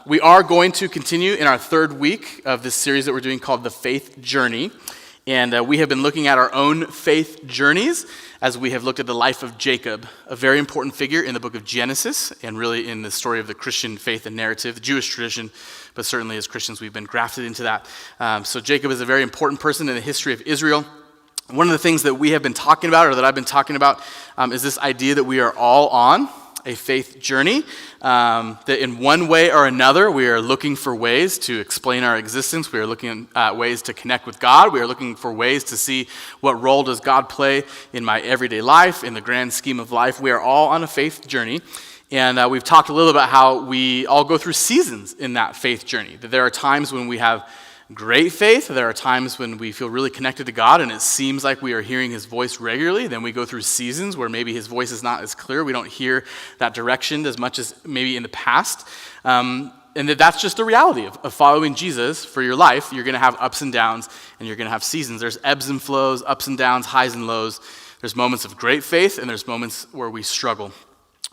We are going to continue in our third week of this series that we're doing called The Faith Journey. And we have been looking at our own faith journeys as we have looked at the life of Jacob, a very important figure in the book of Genesis and really in the story of the Christian faith and narrative, the Jewish tradition, but certainly as Christians we've been grafted into that. So Jacob is a very important person in the history of Israel. One of the things that we have been talking about, or that I've been talking about, is this idea that we are all on a faith journey, that in one way or another, we are looking for ways to explain our existence. We are looking at ways to connect with God. We are looking for ways to see what role does God play in my everyday life, in the grand scheme of life. We are all on a faith journey. And we've talked a little about how we all go through seasons in that faith journey, that there are times when we have great faith. There are times when we feel really connected to God and it seems like we are hearing his voice regularly. Then we go through seasons where maybe his voice is not as clear. We don't hear that direction as much as maybe in the past. And that's just the reality of following Jesus for your life. You're going to have ups and downs and you're going to have seasons. There's ebbs and flows, ups and downs, highs and lows. There's moments of great faith and there's moments where we struggle.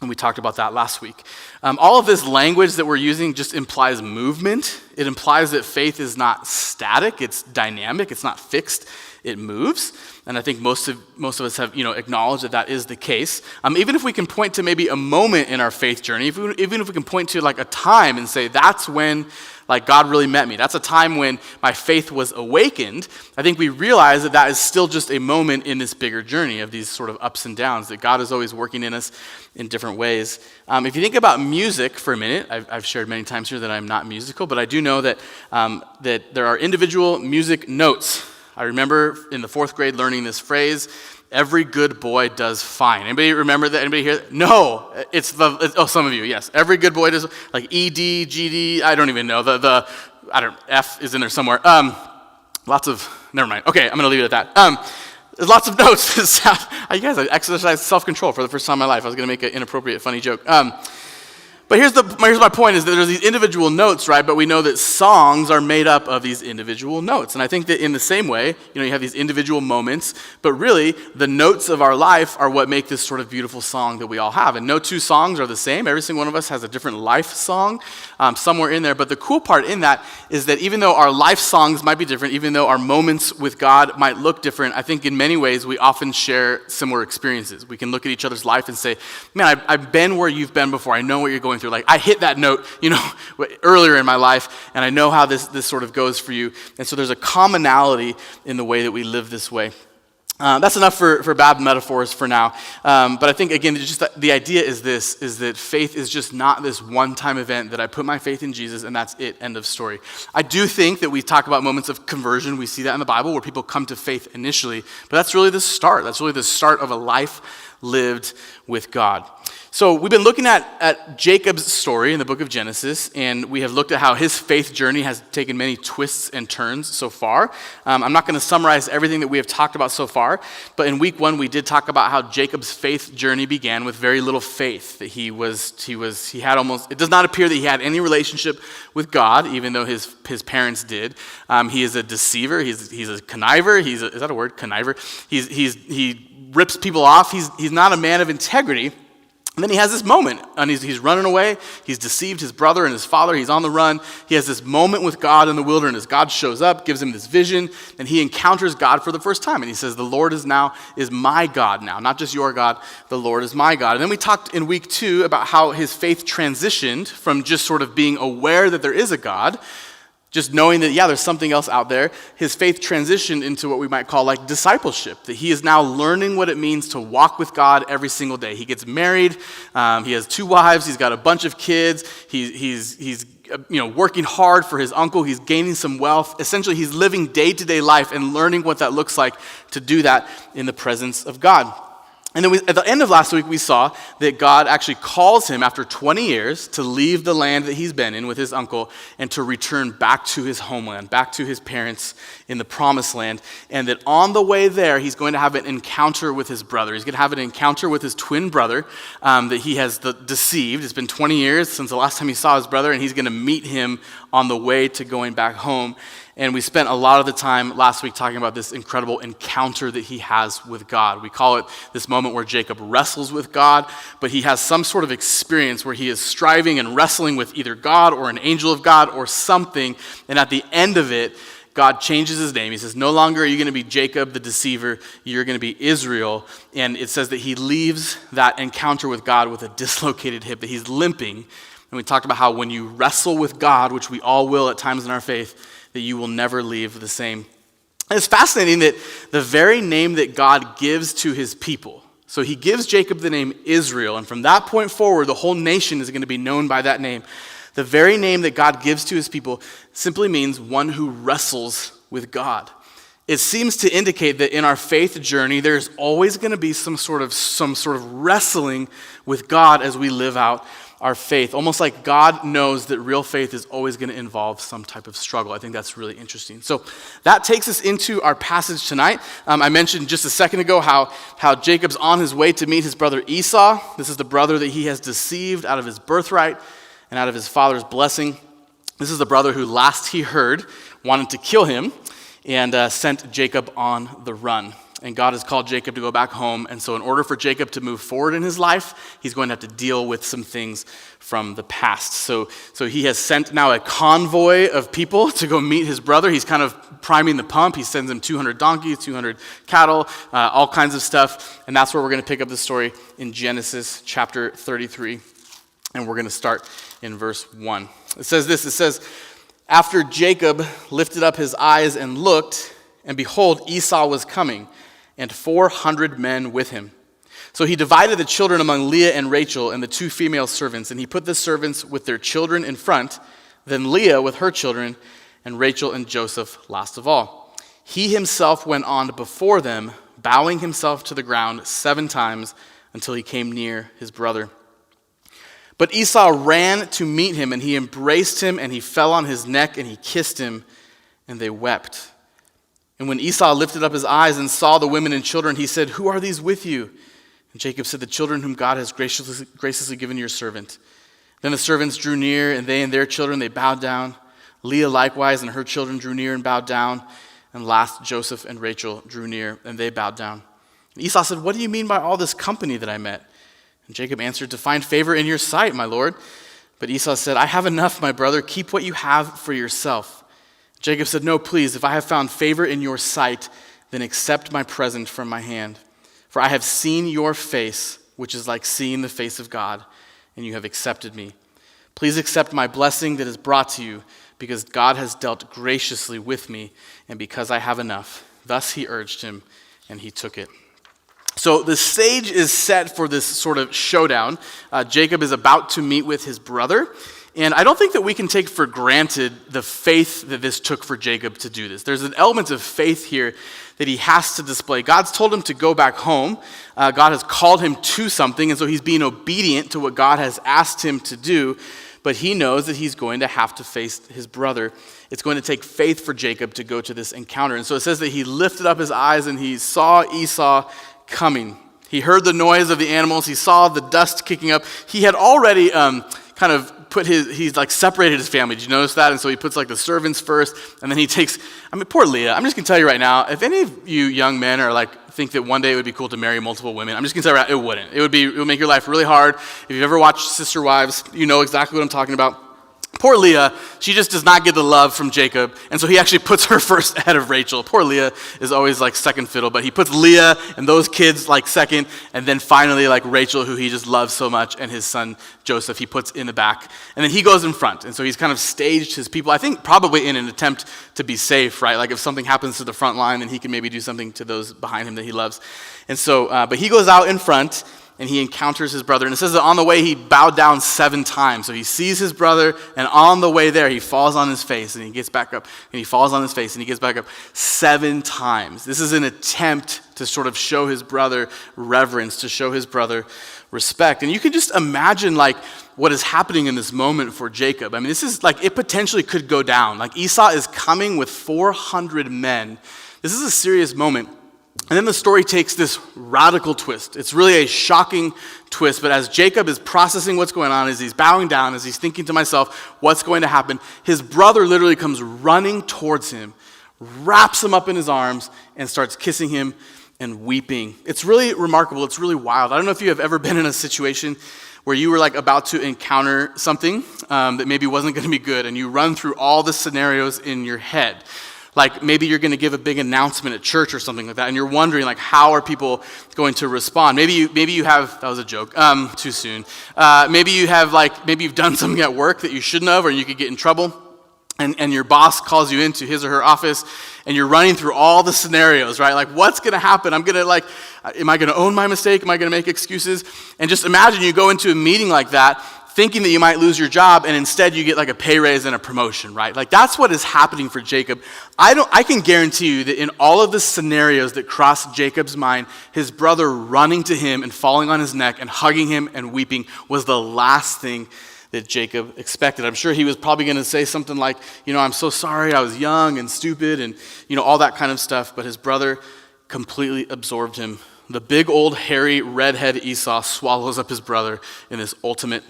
And we talked about that last week. All of this language that we're using just implies movement. It implies that faith is not static, it's dynamic, it's not fixed, it moves. And I think most of us have acknowledged that that is the case. Even if we can point to maybe a moment in our faith journey, even if we can point to like a time and say that's when like God really met me, that's a time when my faith was awakened, I think we realize that that is still just a moment in this bigger journey of these sort of ups and downs, that God is always working in us in different ways. If you think about music for a minute, I've shared many times here that I'm not musical, but I do know that that there are individual music notes. I remember in the fourth grade learning this phrase, every good boy does fine. Anybody remember that? Anybody hear that? No, some of you, yes. Every good boy does, like ED, GD, I don't even know. F is in there somewhere. Never mind. Okay, I'm going to leave it at that. There's lots of notes. You guys, I exercised self-control for the first time in my life. I was going to make an inappropriate, funny joke. But here's my point is that there's these individual notes, right? But we know that songs are made up of these individual notes. And I think that in the same way, you have these individual moments, but really the notes of our life are what make this sort of beautiful song that we all have. And no two songs are the same. Every single one of us has a different life song somewhere in there. But the cool part in that is that even though our life songs might be different, even though our moments with God might look different, I think in many ways we often share similar experiences. We can look at each other's life and say, man, I've been where you've been before. I know what you're going through. Like I hit that note, earlier in my life, and I know how this sort of goes for you. And so there's a commonality in the way that we live this way. That's enough for bad metaphors for now. But I think, again, just the idea is that faith is just not this one-time event that I put my faith in Jesus and that's it, end of story. I do think that we talk about moments of conversion. We see that in the Bible where people come to faith initially. But that's really the start. That's really the start of a life lived with God. So we've been looking at Jacob's story in the book of Genesis, and we have looked at how his faith journey has taken many twists and turns so far. I'm not going to summarize everything that we have talked about so far, but in week 1 we did talk about how Jacob's faith journey began with very little faith. That he had almost, it does not appear that he had any relationship with God, even though his parents did. He is a deceiver. He's a conniver. Is that a word? Conniver. He rips people off. He's not a man of integrity. And then he has this moment, and he's running away. He's deceived his brother and his father. He's on the run. He has this moment with God in the wilderness. God shows up, gives him this vision, and he encounters God for the first time. And he says, the Lord is my God now, not just your God. The Lord is my God. And then we talked in week 2 about how his faith transitioned from just sort of being aware that there is a God, just knowing that, there's something else out there. His faith transitioned into what we might call like discipleship, that he is now learning what it means to walk with God every single day. He gets married. He has 2 wives. He's got a bunch of kids. He's working hard for his uncle. He's gaining some wealth. Essentially, he's living day-to-day life and learning what that looks like to do that in the presence of God. And then at the end of last week, we saw that God actually calls him after 20 years to leave the land that he's been in with his uncle and to return back to his homeland, back to his parents in the promised land. And that on the way there, he's going to have an encounter with his brother. He's going to have an encounter with his twin brother that he has deceived. It's been 20 years since the last time he saw his brother, and he's going to meet him on the way to going back home. And we spent a lot of the time last week talking about this incredible encounter that he has with God. We call it this moment where Jacob wrestles with God, but he has some sort of experience where he is striving and wrestling with either God or an angel of God or something. And at the end of it, God changes his name. He says, no longer are you going to be Jacob the deceiver, you're going to be Israel. And it says that he leaves that encounter with God with a dislocated hip, that he's limping. And we talked about how when you wrestle with God, which we all will at times in our faith, that you will never leave the same. And it's fascinating that the very name that God gives to his people, so he gives Jacob the name Israel, and from that point forward, the whole nation is going to be known by that name. The very name that God gives to his people simply means one who wrestles with God. It seems to indicate that in our faith journey, there's always going to be some sort of wrestling with God as we live out our faith. Almost like God knows that real faith is always going to involve some type of struggle. I think that's really interesting. So that takes us into our passage tonight. I mentioned just a second ago how Jacob's on his way to meet his brother Esau. This is the brother that he has deceived out of his birthright and out of his father's blessing. This is the brother who last he heard wanted to kill him and sent Jacob on the run. And God has called Jacob to go back home. And so in order for Jacob to move forward in his life, he's going to have to deal with some things from the past. So he has sent now a convoy of people to go meet his brother. He's kind of priming the pump. He sends him 200 donkeys, 200 cattle, all kinds of stuff. And that's where we're going to pick up the story in Genesis chapter 33. And we're going to start in verse 1. It says this, it says, after Jacob lifted up his eyes and looked, and behold, Esau was coming, and 400 men with him. So he divided the children among Leah and Rachel and the two female servants, and he put the servants with their children in front, then Leah with her children, and Rachel and Joseph last of all. He himself went on before them, bowing himself to the ground 7 times until he came near his brother. But Esau ran to meet him, and he embraced him, and he fell on his neck, and he kissed him, and they wept. And when Esau lifted up his eyes and saw the women and children, he said, who are these with you? And Jacob said, the children whom God has graciously given your servant. Then the servants drew near, and they and their children, they bowed down. Leah likewise and her children drew near and bowed down. And last Joseph and Rachel drew near, and they bowed down. And Esau said, what do you mean by all this company that I met? And Jacob answered, to find favor in your sight, my lord. But Esau said, I have enough, my brother. Keep what you have for yourself. Jacob said, no, please, if I have found favor in your sight, then accept my present from my hand. For I have seen your face, which is like seeing the face of God, and you have accepted me. Please accept my blessing that is brought to you, because God has dealt graciously with me, and because I have enough. Thus he urged him, and he took it. So the stage is set for this sort of showdown. Jacob is about to meet with his brother. And I don't think that we can take for granted the faith that this took for Jacob to do this. There's an element of faith here that he has to display. God's told him to go back home. God has called him to something, and so he's being obedient to what God has asked him to do. But he knows that he's going to have to face his brother. It's going to take faith for Jacob to go to this encounter. And so it says that he lifted up his eyes and he saw Esau coming. He heard the noise of the animals. He saw the dust kicking up. He had already kind of he's like separated his family. Did you notice that? And so he puts like the servants first, and then he takes, poor Leah. I'm just gonna tell you right now, if any of you young men are like, think that one day it would be cool to marry multiple women, I'm just gonna tell you right now, it wouldn't. It would make your life really hard. If you've ever watched Sister Wives, you know exactly what I'm talking about. Poor Leah, she just does not get the love from Jacob, and so he actually puts her first ahead of Rachel. Poor Leah is always like second fiddle, but he puts Leah and those kids like second, and then finally like Rachel, who he just loves so much, and his son Joseph, he puts in the back, and then he goes in front, and so he's kind of staged his people, I think probably in an attempt to be safe, right? Like if something happens to the front line, then he can maybe do something to those behind him that he loves. And so, but he goes out in front, and he encounters his brother. And it says that on the way, he bowed down 7 times. So he sees his brother, and on the way there, he falls on his face, and he gets back up, and he falls on his face, and he gets back up 7 times. This is an attempt to sort of show his brother reverence, to show his brother respect. And you can just imagine, like, what is happening in this moment for Jacob. This is like, it potentially could go down. Like, Esau is coming with 400 men. This is a serious moment. And then the story takes this radical twist. It's really a shocking twist, but as Jacob is processing what's going on, as he's bowing down, as he's thinking to himself, what's going to happen, his brother literally comes running towards him, wraps him up in his arms, and starts kissing him and weeping. It's really remarkable. It's really wild. I don't know if you have ever been in a situation where you were like about to encounter something that maybe wasn't going to be good, and you run through all the scenarios in your head. Like maybe you're going to give a big announcement at church or something like that, and you're wondering like, how are people going to respond? Maybe you have, that was a joke, too soon. Maybe you've done something at work that you shouldn't have, or you could get in trouble, and your boss calls you into his or her office, and you're running through all the scenarios, right? Like, what's going to happen? Am I going to own my mistake? Am I going to make excuses? And just imagine you go into a meeting like that, thinking that you might lose your job, and instead you get like a pay raise and a promotion, right? Like that's what is happening for Jacob. I can guarantee you that in all of the scenarios that crossed Jacob's mind, his brother running to him and falling on his neck and hugging him and weeping was the last thing that Jacob expected. I'm sure he was probably going to say something like, I'm so sorry, I was young and stupid and, all that kind of stuff, but his brother completely absorbed him. The big old hairy redhead Esau swallows up his brother in this ultimate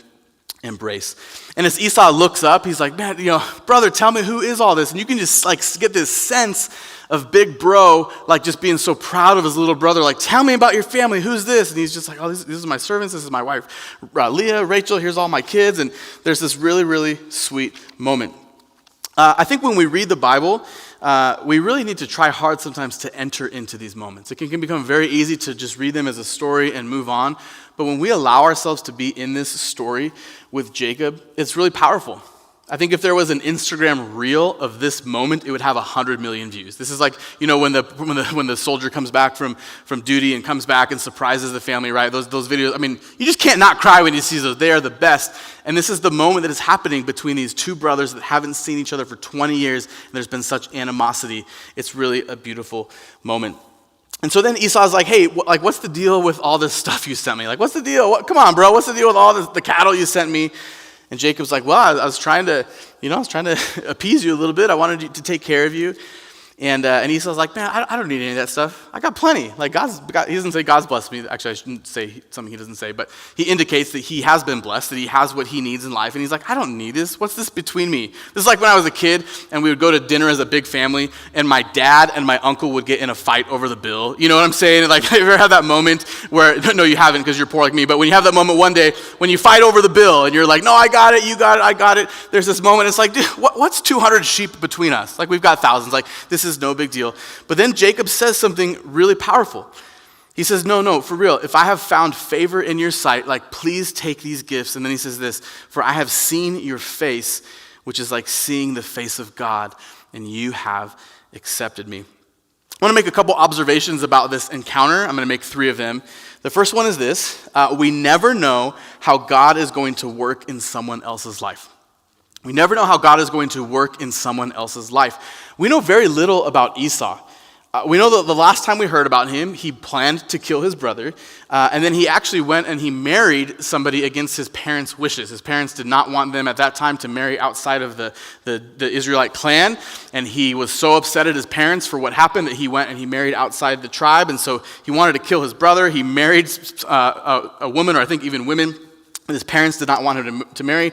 embrace. And as Esau looks up, he's like, man, brother, tell me, who is all this? And you can just like get this sense of big bro, like just being so proud of his little brother, like, tell me about your family, who's this? And he's just like, oh, this is my servants, this is my wife, Leah, Rachel, here's all my kids. And there's this really, really sweet moment. I think when we read the Bible, we really need to try hard sometimes to enter into these moments. It can become very easy to just read them as a story and move on. But when we allow ourselves to be in this story with Jacob, it's really powerful. I think if there was an Instagram reel of this moment, it would have 100 million views. This is like, when the soldier comes back from duty and comes back and surprises the family, right? Those videos, you just can't not cry when you see those. They are the best. And this is the moment that is happening between these two brothers that haven't seen each other for 20 years, and there's been such animosity. It's really a beautiful moment. And so then Esau's like, hey, what's the deal with all this stuff you sent me? Like, what's the deal? Come on, bro, what's the deal with all the cattle you sent me? And Jacob's like, well, I was trying to appease you a little bit. I wanted you to take care of you. And Esau's like, man, I don't need any of that stuff. I got plenty. Like God, he doesn't say God's blessed me. Actually, I shouldn't say something he doesn't say, but he indicates that he has been blessed, that he has what he needs in life. And he's like, I don't need this. What's this between me? This is like when I was a kid and we would go to dinner as a big family and my dad and my uncle would get in a fight over the bill. You know what I'm saying? Like, have you ever had that moment where, no, you haven't because you're poor like me, but when you have that moment one day when you fight over the bill and you're like, no, I got it, you got it, I got it. There's this moment, it's like, dude, what's 200 sheep between us? Like, we've got thousands. Like, this is no big deal. But then Jacob says something really powerful. He says, no, for real, if I have found favor in your sight, like, please take these gifts. And then he says this, for I have seen your face, which is like seeing the face of God, and you have accepted me. I want to make a couple observations about this encounter. I'm going to make 3 of them. The first one is this, we never know how God is going to work in someone else's life. We never know how God is going to work in someone else's life. We know very little about Esau. We know that the last time we heard about him, he planned to kill his brother, and then he actually went and he married somebody against his parents' wishes. His parents did not want them at that time to marry outside of the Israelite clan, and he was so upset at his parents for what happened that he went and he married outside the tribe, and so he wanted to kill his brother. He married a woman, or I think even women, that his parents did not want him to marry.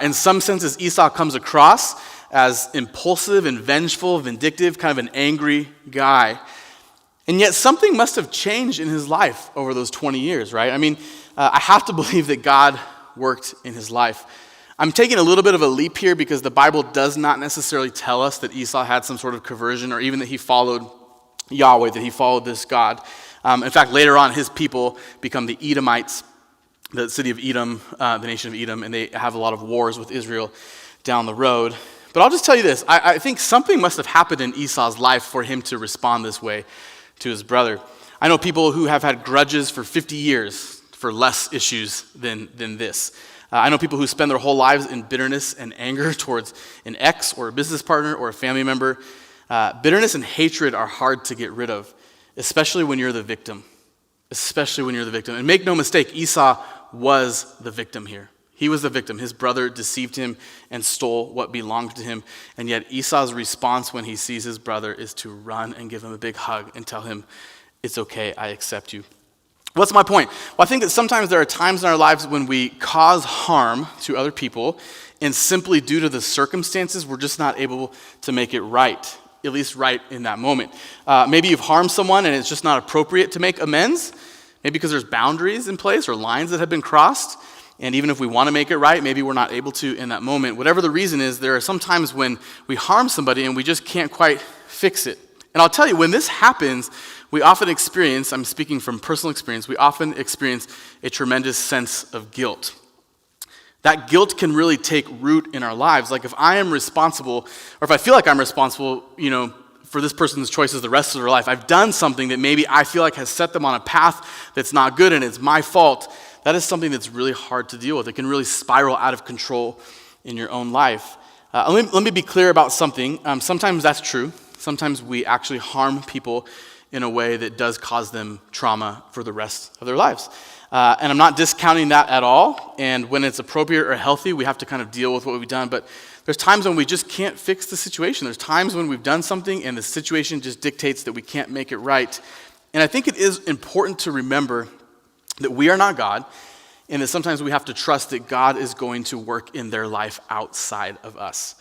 In some senses, Esau comes across as impulsive and vengeful, vindictive, kind of an angry guy. And yet something must have changed in his life over those 20 years, right? I have to believe that God worked in his life. I'm taking a little bit of a leap here because the Bible does not necessarily tell us that Esau had some sort of conversion or even that he followed Yahweh, that he followed this God. In fact, later on, his people become the Edomites, the city of Edom, the nation of Edom, and they have a lot of wars with Israel down the road. But I'll just tell you this, I think something must have happened in Esau's life for him to respond this way to his brother. I know people who have had grudges for 50 years for less issues than this. I know people who spend their whole lives in bitterness and anger towards an ex or a business partner or a family member. Bitterness and hatred are hard to get rid of, especially when you're the victim. And make no mistake, Esau was the victim here. He was the victim. His brother deceived him and stole what belonged to him. And yet Esau's response when he sees his brother is to run and give him a big hug and tell him, It's okay, I accept you. What's my point? Well, I think that sometimes there are times in our lives when we cause harm to other people, and simply due to the circumstances, we're just not able to make it right, at least right in that moment. Maybe you've harmed someone and it's just not appropriate to make amends, maybe because there's boundaries in place or lines that have been crossed, and even if we want to make it right, maybe we're not able to in that moment. Whatever the reason is, there are some times when we harm somebody and we just can't quite fix it. And I'll tell you, when this happens, we often experience, I'm speaking from personal experience, we often experience a tremendous sense of guilt. That guilt can really take root in our lives. Like if I am responsible, or if I feel like I'm responsible, for this person's choices the rest of their life, I've done something that maybe I feel like has set them on a path that's not good and it's my fault. That is something that's really hard to deal with. It can really spiral out of control in your own life. Let me be clear about something. Sometimes that's true. Sometimes we actually harm people in a way that does cause them trauma for the rest of their lives. And I'm not discounting that at all. And when it's appropriate or healthy, we have to kind of deal with what we've done. But there's times when we just can't fix the situation. There's times when we've done something and the situation just dictates that we can't make it right. And I think it is important to remember that we are not God, and that sometimes we have to trust that God is going to work in their life outside of us.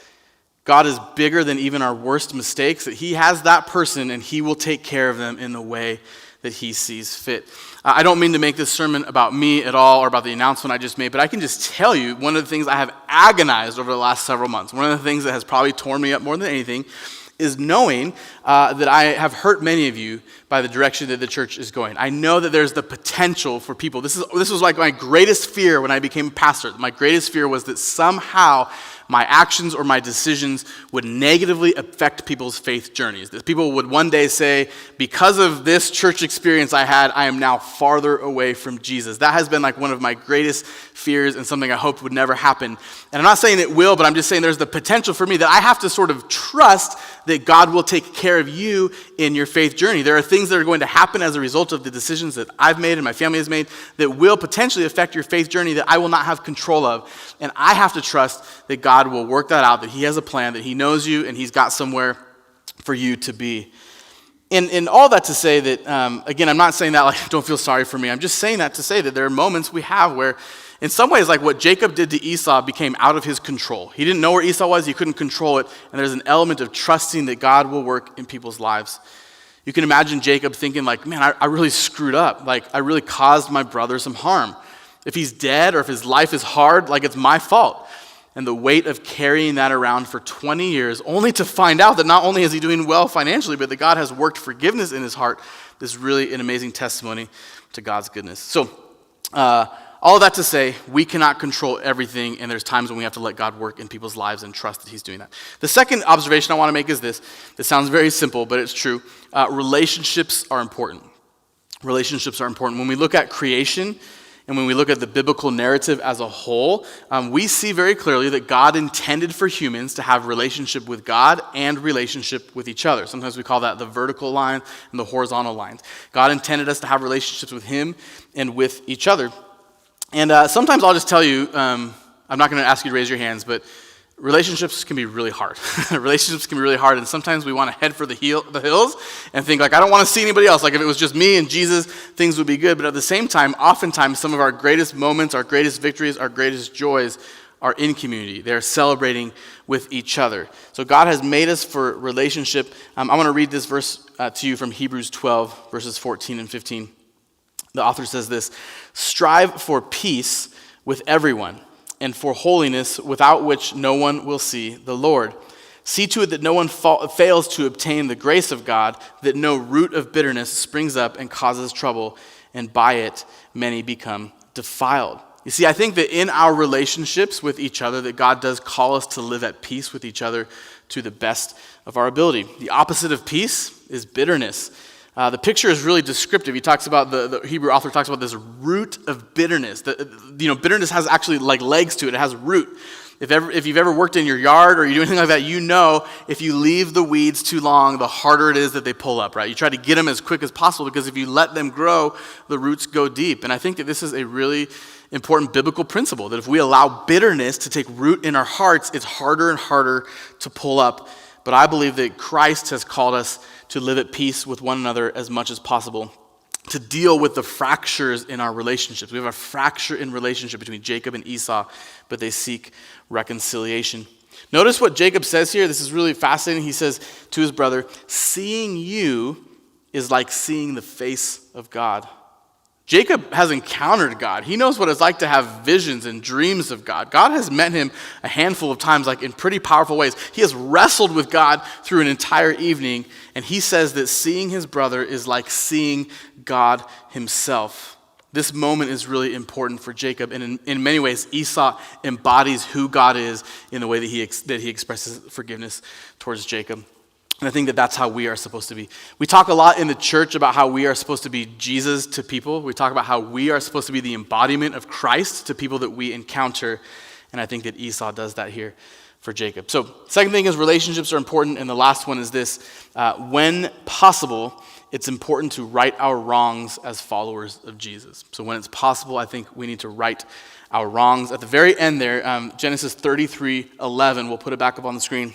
God is bigger than even our worst mistakes, that he has that person and he will take care of them in the way that he sees fit. I don't mean to make this sermon about me at all or about the announcement I just made, but I can just tell you one of the things I have agonized over the last several months, one of the things that has probably torn me up more than anything, is knowing that I have hurt many of you by the direction that the church is going. I know that there's the potential for people. This was like my greatest fear when I became a pastor. My greatest fear was that somehow my actions or my decisions would negatively affect people's faith journeys. That people would one day say, because of this church experience I had, I am now farther away from Jesus. That has been like one of my greatest fears and something I hoped would never happen. And I'm not saying it will, but I'm just saying there's the potential for me that I have to sort of trust that God will take care of you in your faith journey. There are things that are going to happen as a result of the decisions that I've made and my family has made that will potentially affect your faith journey that I will not have control of. And I have to trust that God will work that out, that he has a plan, that he knows you, and he's got somewhere for you to be. And all that to say that, again, I'm not saying that like, don't feel sorry for me. I'm just saying that to say that there are moments we have where, in some ways, like what Jacob did to Esau became out of his control. He didn't know where Esau was, he couldn't control it, and there's an element of trusting that God will work in people's lives. You can imagine Jacob thinking like, man, I really screwed up. Like, I really caused my brother some harm. If he's dead or if his life is hard, like it's my fault. And the weight of carrying that around for 20 years, only to find out that not only is he doing well financially, but that God has worked forgiveness in his heart, is really an amazing testimony to God's goodness. So, all of that to say, we cannot control everything, and there's times when we have to let God work in people's lives and trust that he's doing that. The second observation I want to make is this. It sounds very simple, but it's true. Relationships are important. Relationships are important. When we look at creation, and when we look at the biblical narrative as a whole, we see very clearly that God intended for humans to have relationship with God and relationship with each other. Sometimes we call that the vertical line and the horizontal lines. God intended us to have relationships with him and with each other. And sometimes I'll just tell you, I'm not going to ask you to raise your hands, but relationships can be really hard. Relationships can be really hard, and sometimes we want to head for the hills and think like, I don't want to see anybody else. Like if it was just me and Jesus, things would be good. But at the same time, oftentimes some of our greatest moments, our greatest victories, our greatest joys are in community. They're celebrating with each other. So God has made us for relationship. I want to read this verse to you from Hebrews 12, verses 14 and 15. The author says this: "Strive for peace with everyone, and for holiness, without which no one will see the Lord. See to it that no one fails to obtain the grace of God, that no root of bitterness springs up and causes trouble, and by it many become defiled." You see, I think that in our relationships with each other, that God does call us to live at peace with each other to the best of our ability. The opposite of peace is bitterness. The picture is really descriptive. He talks about, the Hebrew author talks about this root of bitterness. Bitterness has actually like legs to it. It has root. If you've ever worked in your yard or you do anything like that, you know if you leave the weeds too long, the harder it is that they pull up, right? You try to get them as quick as possible because if you let them grow, the roots go deep. And I think that this is a really important biblical principle, that if we allow bitterness to take root in our hearts, it's harder and harder to pull up but I believe that Christ has called us to live at peace with one another as much as possible, to deal with the fractures in our relationships. We have a fracture in relationship between Jacob and Esau, but they seek reconciliation. Notice what Jacob says here. This is really fascinating. He says to his brother, "Seeing you is like seeing the face of God." Jacob has encountered God. He knows what it's like to have visions and dreams of God. God has met him a handful of times, like in pretty powerful ways. He has wrestled with God through an entire evening, and he says that seeing his brother is like seeing God himself. This moment is really important for Jacob, and in many ways, Esau embodies who God is in the way that he expresses forgiveness towards Jacob. And I think that that's how we are supposed to be. We talk a lot in the church about how we are supposed to be Jesus to people. We talk about how we are supposed to be the embodiment of Christ to people that we encounter. And I think that Esau does that here for Jacob. So, second thing is relationships are important. And the last one is this. When possible, it's important to right our wrongs as followers of Jesus. So when it's possible, I think we need to right our wrongs. At the very end there, Genesis 33:11, we'll put it back up on the screen.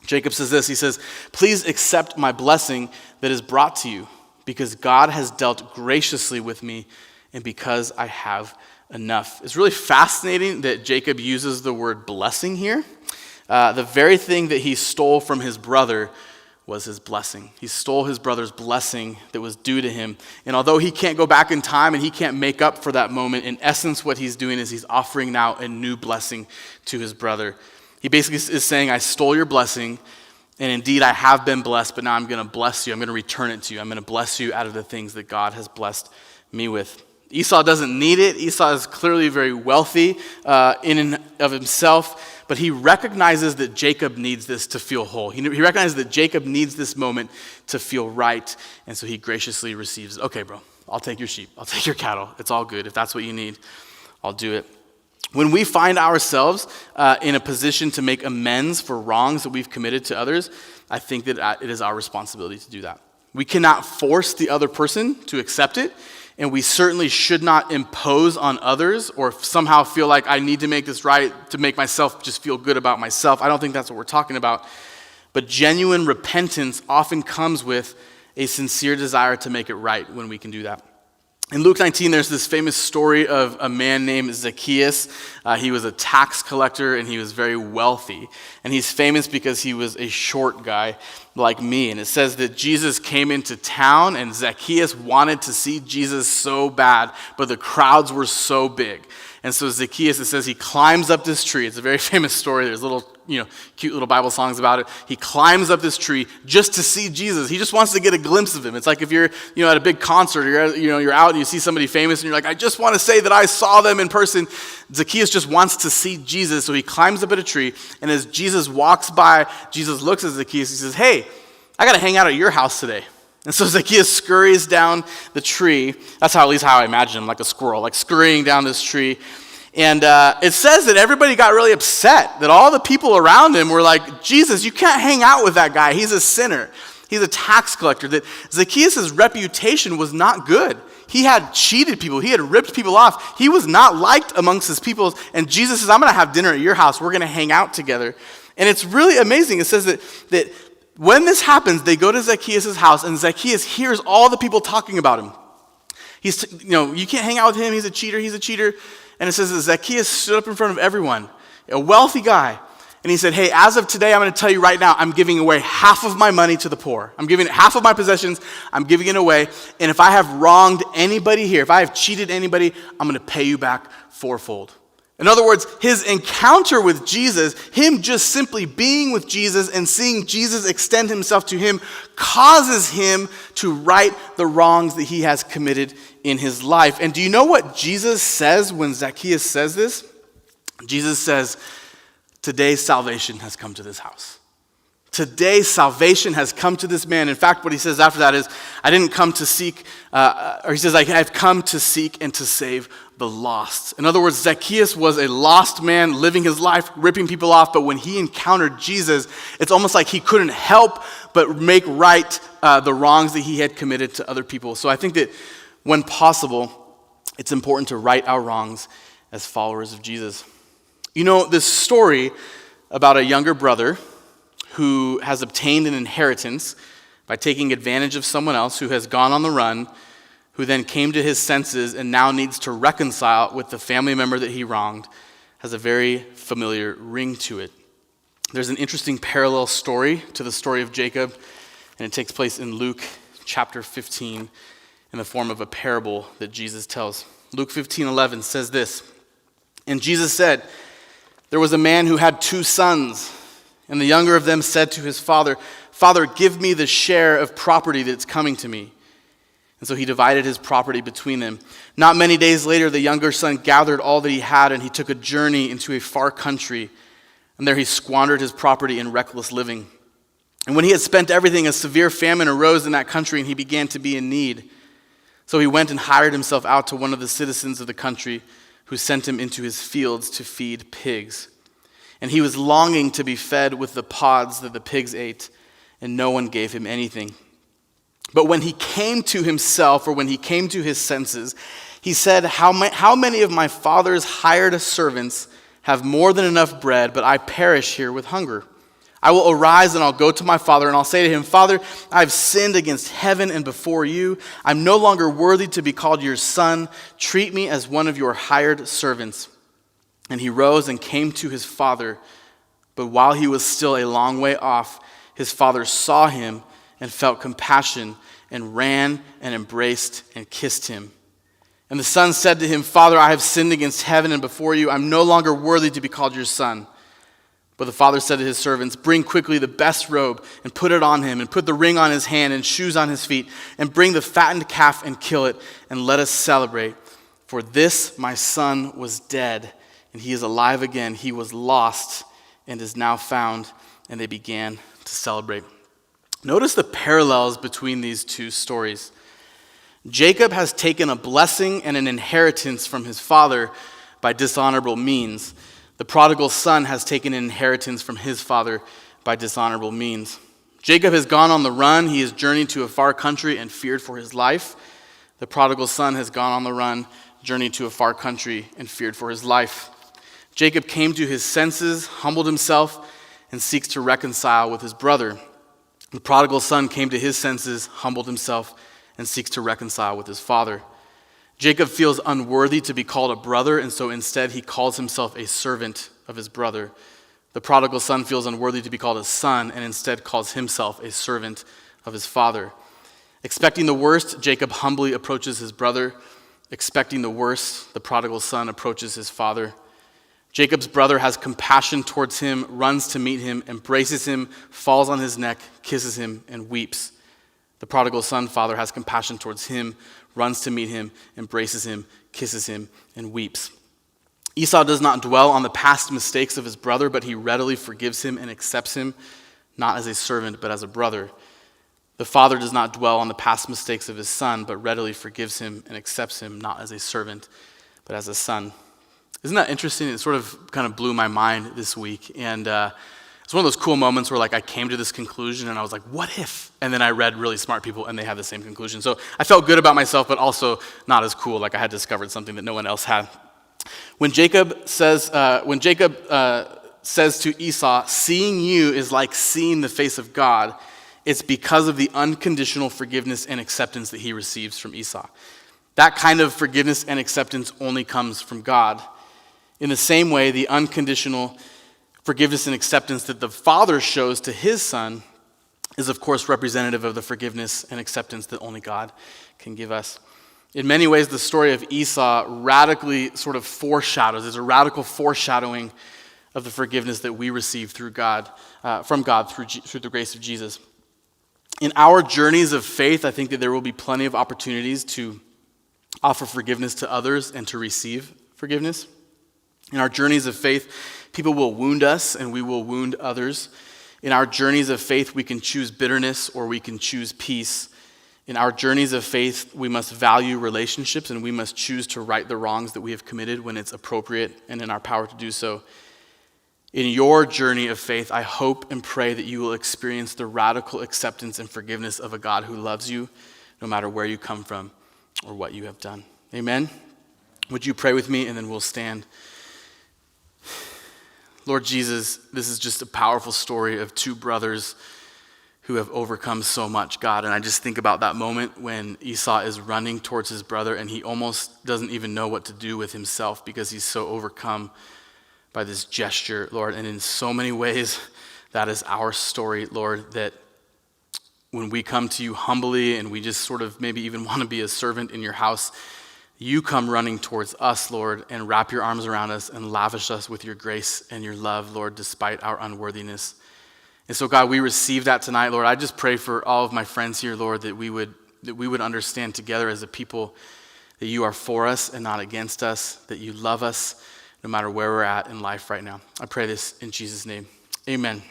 Jacob says this, he says, "Please accept my blessing that is brought to you, because God has dealt graciously with me, and because I have enough." It's really fascinating that Jacob uses the word blessing here. The very thing that he stole from his brother was his blessing. He stole his brother's blessing that was due to him. And although he can't go back in time and he can't make up for that moment, in essence what he's doing is he's offering now a new blessing to his brother. He basically is saying, I stole your blessing, and indeed I have been blessed, but now I'm going to bless you. I'm going to return it to you. I'm going to bless you out of the things that God has blessed me with. Esau doesn't need it. Esau is clearly very wealthy in and of himself, but he recognizes that Jacob needs this to feel whole. He recognizes that Jacob needs this moment to feel right, and so he graciously receives it. Okay, bro, I'll take your sheep. I'll take your cattle. It's all good. If that's what you need, I'll do it. When we find ourselves in a position to make amends for wrongs that we've committed to others, I think that it is our responsibility to do that. We cannot force the other person to accept it, and we certainly should not impose on others or somehow feel like I need to make this right to make myself just feel good about myself. I don't think that's what we're talking about. But genuine repentance often comes with a sincere desire to make it right when we can do that. In Luke 19, there's this famous story of a man named Zacchaeus. He was a tax collector and he was very wealthy. And he's famous because he was a short guy like me. And it says that Jesus came into town and Zacchaeus wanted to see Jesus so bad, but the crowds were so big. And so Zacchaeus, it says he climbs up this tree. It's a very famous story. There's little, cute little Bible songs about it. He climbs up this tree just to see Jesus. He just wants to get a glimpse of him. It's like if you're, at a big concert, you're out and you see somebody famous and you're like, I just want to say that I saw them in person. Zacchaeus just wants to see Jesus. So he climbs up at a tree, and as Jesus walks by, Jesus looks at Zacchaeus. He says, hey, I got to hang out at your house today. And so Zacchaeus scurries down the tree. That's at least how I imagine him, like a squirrel, like scurrying down this tree. And it says that everybody got really upset, that all the people around him were like, Jesus, you can't hang out with that guy. He's a sinner. He's a tax collector. That Zacchaeus' reputation was not good. He had cheated people. He had ripped people off. He was not liked amongst his people. And Jesus says, I'm going to have dinner at your house. We're going to hang out together. And it's really amazing. It says that when this happens, they go to Zacchaeus' house, and Zacchaeus hears all the people talking about him. He's, you can't hang out with him. He's a cheater. He's a cheater. And it says that Zacchaeus stood up in front of everyone, a wealthy guy. And he said, hey, as of today, I'm going to tell you right now, I'm giving away half of my money to the poor. I'm giving half of my possessions. I'm giving it away. And if I have wronged anybody here, if I have cheated anybody, I'm going to pay you back fourfold. In other words, his encounter with Jesus, him just simply being with Jesus and seeing Jesus extend himself to him, causes him to right the wrongs that he has committed in his life. And do you know what Jesus says when Zacchaeus says this? Jesus says, today salvation has come to this house. Today salvation has come to this man. In fact, what he says after that is, I didn't come to seek, he says, I've come to seek and to save the lost. In other words, Zacchaeus was a lost man living his life, ripping people off, but when he encountered Jesus, it's almost like he couldn't help but make right the wrongs that he had committed to other people. So I think that when possible, it's important to right our wrongs as followers of Jesus. This story about a younger brother who has obtained an inheritance by taking advantage of someone else who has gone on the run, who then came to his senses and now needs to reconcile with the family member that he wronged, has a very familiar ring to it. There's an interesting parallel story to the story of Jacob, and it takes place in Luke chapter 15 in the form of a parable that Jesus tells. Luke 15:11 says this, "And Jesus said, 'There was a man who had 2 sons, and the younger of them said to his father, "Father, give me the share of property that's coming to me." And so he divided his property between them. Not many days later, the younger son gathered all that he had, and he took a journey into a far country, and there he squandered his property in reckless living. And when he had spent everything, a severe famine arose in that country, and he began to be in need. So he went and hired himself out to one of the citizens of the country, who sent him into his fields to feed pigs. And he was longing to be fed with the pods that the pigs ate, and no one gave him anything. But when he came to himself, or when he came to his senses, he said, How many of my father's hired servants have more than enough bread, but I perish here with hunger? I will arise and I'll go to my father, and I'll say to him, Father, I've sinned against heaven and before you. I'm no longer worthy to be called your son. Treat me as one of your hired servants. And he rose and came to his father. But while he was still a long way off, his father saw him and felt compassion and ran and embraced and kissed him. And the son said to him, Father, I have sinned against heaven and before you. I'm no longer worthy to be called your son. But the father said to his servants, Bring quickly the best robe and put it on him, and put the ring on his hand and shoes on his feet, and bring the fattened calf and kill it, and let us celebrate. For this my son was dead, and he is alive again. He was lost and is now found. And they began to celebrate. Notice the parallels between these two stories. Jacob has taken a blessing and an inheritance from his father by dishonorable means. The prodigal son has taken an inheritance from his father by dishonorable means. Jacob has gone on the run. He has journeyed to a far country and feared for his life. The prodigal son has gone on the run, journeyed to a far country, and feared for his life. Jacob came to his senses, humbled himself, and seeks to reconcile with his brother. The prodigal son came to his senses, humbled himself, and seeks to reconcile with his father. Jacob feels unworthy to be called a brother, and so instead he calls himself a servant of his brother. The prodigal son feels unworthy to be called a son, and instead calls himself a servant of his father. Expecting the worst, Jacob humbly approaches his brother. Expecting the worst, the prodigal son approaches his father. Jacob's brother has compassion towards him, runs to meet him, embraces him, falls on his neck, kisses him, and weeps. The prodigal son father has compassion towards him, runs to meet him, embraces him, kisses him, and weeps. Esau does not dwell on the past mistakes of his brother, but he readily forgives him and accepts him, not as a servant, but as a brother. The father does not dwell on the past mistakes of his son, but readily forgives him and accepts him, not as a servant, but as a son. Isn't that interesting? It sort of kind of blew my mind this week. And it's one of those cool moments where I came to this conclusion and I was like, what if? And then I read really smart people and they had the same conclusion. So I felt good about myself, but also not as cool. I had discovered something that no one else had. When Jacob says to Esau, seeing you is like seeing the face of God, it's because of the unconditional forgiveness and acceptance that he receives from Esau. That kind of forgiveness and acceptance only comes from God. In the same way, the unconditional forgiveness and acceptance that the father shows to his son is, of course, representative of the forgiveness and acceptance that only God can give us. In many ways, the story of Esau radically sort of foreshadows, there's a radical foreshadowing of the forgiveness that we receive through God, from God through the grace of Jesus. In our journeys of faith, I think that there will be plenty of opportunities to offer forgiveness to others and to receive forgiveness. In our journeys of faith, people will wound us and we will wound others. In our journeys of faith, we can choose bitterness or we can choose peace. In our journeys of faith, we must value relationships and we must choose to right the wrongs that we have committed when it's appropriate and in our power to do so. In your journey of faith, I hope and pray that you will experience the radical acceptance and forgiveness of a God who loves you no matter where you come from or what you have done. Amen? Would you pray with me and then we'll stand. Lord Jesus, this is just a powerful story of two brothers who have overcome so much, God. And I just think about that moment when Esau is running towards his brother and he almost doesn't even know what to do with himself because he's so overcome by this gesture, Lord. And in so many ways, that is our story, Lord, that when we come to you humbly and we just sort of maybe even want to be a servant in your house, you come running towards us, Lord, and wrap your arms around us and lavish us with your grace and your love, Lord, despite our unworthiness. And so, God, we receive that tonight, Lord. I just pray for all of my friends here, Lord, that we would understand together as a people that you are for us and not against us, that you love us no matter where we're at in life right now. I pray this in Jesus' name. Amen.